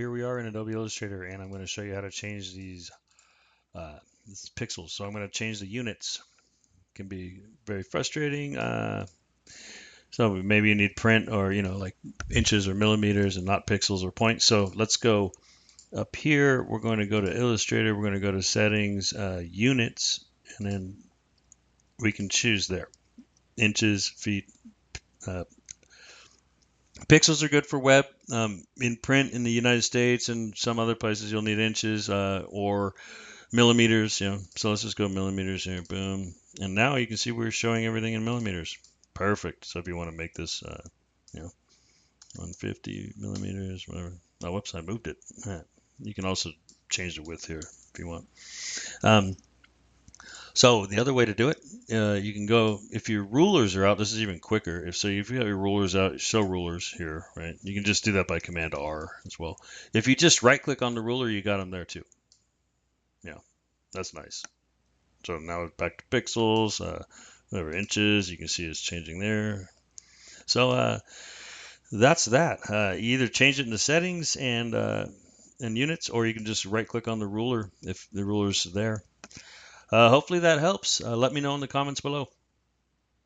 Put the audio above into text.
Here we are in Adobe Illustrator, and I'm going to show you how to change these pixels. So I'm going to change the units. It can be very frustrating. So maybe you need print or, like inches or millimeters and not pixels or points. So let's go up here. We're going to go to Illustrator. We're going to go to Settings, Units, and then we can choose there. Inches, feet, pixels are good for web. In print in the United States and some other places, you'll need inches or millimeters. So let's just go millimeters here. Boom. And now you can see we're showing everything in millimeters. Perfect. So if you want to make this, 150 millimeters, whatever. Oh, whoops, I moved it. You can also change the width here if you want. So the other way to do it, you can go, if your rulers are out, this is even quicker. If you have your rulers out, show rulers here, right? You can just do that by Command R as well. If you just right click on the ruler, you got them there too. Yeah, that's nice. So now back to pixels, whatever inches, you can see it's changing there. So that's that. You either change it in the settings and units, or you can just right click on the ruler if the ruler's there. Hopefully that helps. Let me know in the comments below.